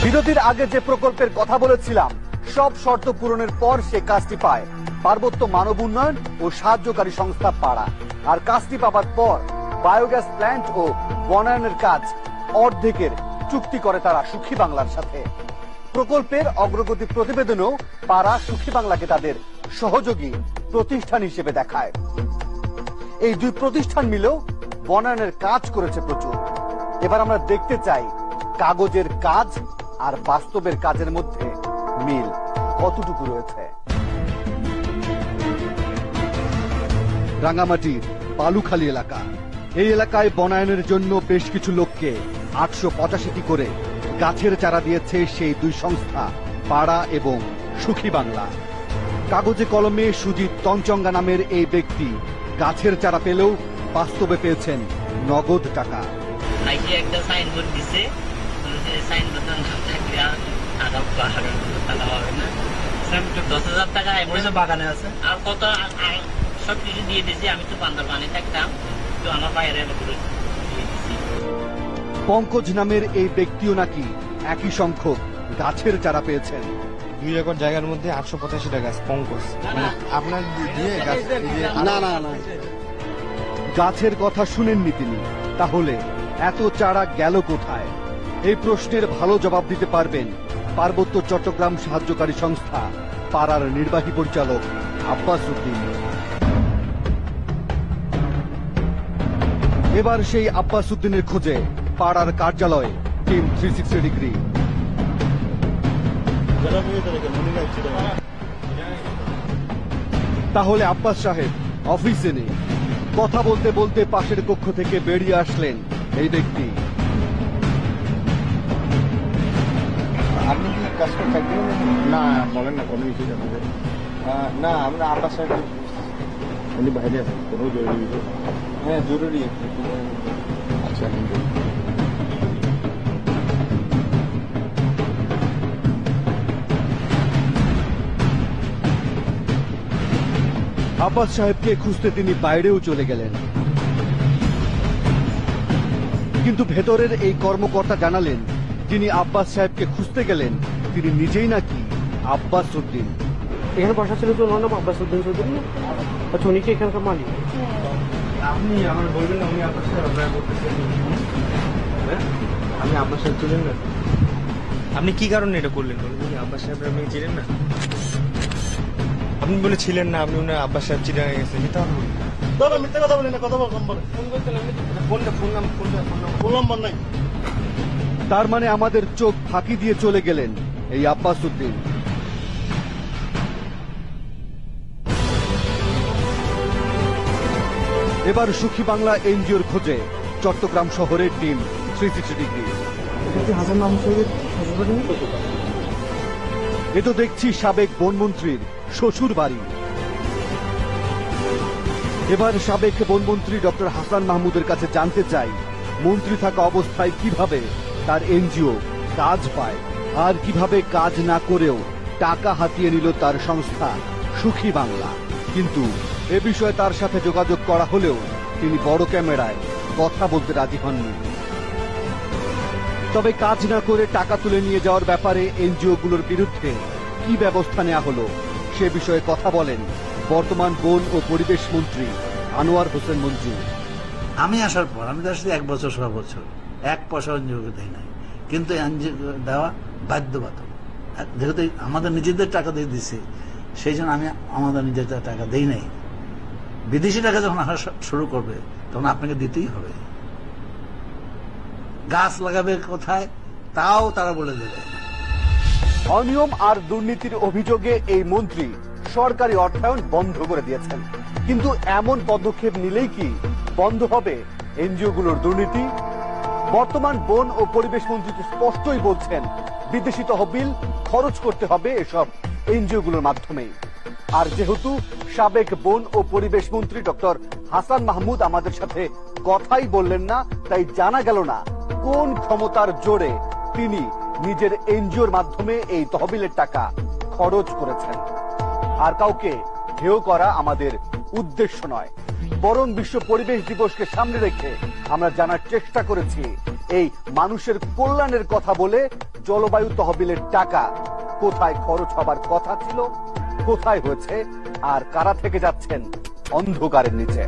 বিরতির আগে যে প্রকল্পের কথা বলেছিলাম সব শর্ত পূরণের পর সে কাজটি পায় পার্বত্য মানব উন্নয়ন ও সাহায্যকারী সংস্থা পাড়া। আর কাজটি পাবার পর বায়োগ্যাস প্ল্যান্ট ও বনায়নের কাজ অর্ধেকের চুক্তি করে তারা সুখী বাংলার সাথে। প্রকল্পের অগ্রগতি প্রতিবেদনেও পাড়া সুখী বাংলাকে তাদের সহযোগী প্রতিষ্ঠান হিসেবে দেখায়। এই দুই প্রতিষ্ঠান মিলেও বনায়নের কাজ করেছে প্রচুর। এবার আমরা দেখতে চাই কাগজের কাজ আর বাস্তবের কাজের মধ্যে মিল কতটুকু রয়েছে। রাঙ্গামাটির বালুখালী এলাকা, এই এলাকায় বনায়নের জন্য বেশ কিছু লোককে 885টি করে গাছের চারা দিয়েছে সেই দুই সংস্থা পাড়া এবং সুখী বাংলা। কাগজে কলমে সুজিত তঞ্চঙ্গা নামের এই ব্যক্তি গাছের চারা পেলেও বাস্তবে পেয়েছেন নগদ টাকা। একটা সাইনবোর্ড দিছে, সাইনবোর্ড টাকা হবে না, 10,000 টাকা বাগানে আছে আর কত সবকিছু দিয়ে দিয়েছি। আমি তো বান্দরবানে থাকতাম, তো আমার বাইরে পঙ্কজ নামের এই ব্যক্তিও নাকি একই সংখ্যক গাছের চারা পেয়েছেন। 2 একর জায়গার মধ্যে 885টা গাছ। পঙ্কজ আপনার দিয়ে গাছ না না না, গাছের কথা শুনেননি তিনি, তাহলে এত চারা গেল কোথায়? এই প্রশ্নের ভালো জবাব দিতে পারবেন পার্বত্য চট্টগ্রাম সাহায্যকারী সংস্থা পাড়ার নির্বাহী পরিচালক আব্বাস উদ্দিন। এবার সেই আব্বাস উদ্দিনের খোঁজে পাড়ার কার্যালয়ে টিম 360 ডিগ্রি। তাহলে আব্বাস সাহেব অফিসে নেই। কথা বলতে বলতে পাশের কক্ষ থেকে বেরিয়ে আসলেন এই ব্যক্তি। আপনি কি কাজ করে থাকবেন? না বলেন না, কোনো কিছু জানাবেন না। আমরা আব্বাস সাহেব উনি বাইরে আছেন, কোনো জরুরি? হ্যাঁ জরুরি। আচ্ছা আব্বাস সাহেবকে খুঁজতে তিনি বাইরেও চলে গেলেন, কিন্তু ভেতরের এই কর্মকর্তা জানালেন যিনি আব্বাস সাহেবকে খুঁজতে গেলেন তিনি নিজেই নাকি আব্বাস উদ্দিন। এখানে বসা ছিল তো ওনার নাম আব্বাস উদ্দিন চৌধুরী। আচ্ছা, উনি কি এখানকার মালিক? আপনি আমার বলবেন না উনি আব্বাস সাহেব আপনারা করতেছেন? আমি আব্বাস সাহেব ছিলেন না। আপনি কি কারণে এটা করলেন? আব্বাস সাহেব আপনি ছিলেন না? আপনি বলেছিলেন না আপনি ওনার আব্বাস সাহেব চিঠা হয়ে গেছে। মিথ্যা কথা বলেন না, কথা বললাম ফোন নাম্বার নাই। তার মানে আমাদের চোখ ফাঁকি দিয়ে চলে গেলেন এই আব্বাস উদ্দিন। এবার সুখী বাংলা এনজিওর খোঁজে চট্টগ্রাম শহরের টিম 360 ডিগ্রি। হাসান মাহমুদের শ্বশুরবাড়ি? এ তো দেখছি সাবেক বনমন্ত্রীর শ্বশুর বাড়ি। এবার সাবেক বনমন্ত্রী ডক্টর হাসান মাহমুদের কাছে জানতে চাই মন্ত্রী থাকা অবস্থায় কিভাবে তার এনজিও কাজ পায়, আর কিভাবে কাজ না করেও টাকা হাতিয়ে নিল তার সংস্থা সুখী বাংলা। কিন্তু এ বিষয়ে তার সাথে যোগাযোগ করা হলেও তিনি বড় ক্যামেরায় কথা বলতে রাজি হননি। তবে কাজ না করে টাকা তুলে নিয়ে যাওয়ার ব্যাপারে এনজিওগুলোর বিরুদ্ধে কি ব্যবস্থা নেওয়া হলো সে বিষয়ে কথা বলেন বর্তমান বন ও পরিবেশ মন্ত্রী আনোয়ার হোসেন মঞ্জু। আমি আসার পর আমি তার সাথে 1 বছর 6 বছর 1 পয়সা এনজিওকে দেয় নাই, কিন্তু এনজিও দেওয়া বাধ্যবাধক। যেহেতু আমাদের নিজেদের টাকা দিয়ে দিছে সেই জন্য আমি আমাদের নিজেদের টাকা দেই নাই। বিদেশি টাকা যখন আসা শুরু করবে তখন আপনাকে দিতেই হবে। গাছ লাগাবে কোথায় তাও তারা বলে দেবে। অনিয়ম আর দুর্নীতির অভিযোগে এই মন্ত্রী সরকারি অর্থায়ন বন্ধ করে দিয়েছেন, কিন্তু এমন পদক্ষেপ নিলেই কি বন্ধ হবে এনজিওগুলোর দুর্নীতি? বর্তমান বন ও পরিবেশ মন্ত্রী তো স্পষ্টই বলছেন বিদেশি তহবিল খরচ করতে হবে এসব এনজিওগুলোর মাধ্যমে। আর যেহেতু সাবেক বন ও পরিবেশ মন্ত্রী ডক্টর হাসান মাহমুদ আমাদের সাথে কথাই বললেন না, তাই জানা গেল না কোন ক্ষমতার জোরে তিনি নিজের এনজিওর মাধ্যমে এই তহবিলের টাকা খরচ করেছেন। আর কাউকে হেয় করা আমাদের উদ্দেশ্য নয়, বরং বিশ্ব পরিবেশ দিবসকে সামনে রেখে আমরা জানার চেষ্টা করেছি এই মানুষের কল্যাণের কথা বলে জলবায়ু তহবিলের টাকা কোথায় খরচ হবার কথা ছিল, কোথায় হয়েছে, আর কারা থেকে যাচ্ছেন অন্ধকারের নিচে।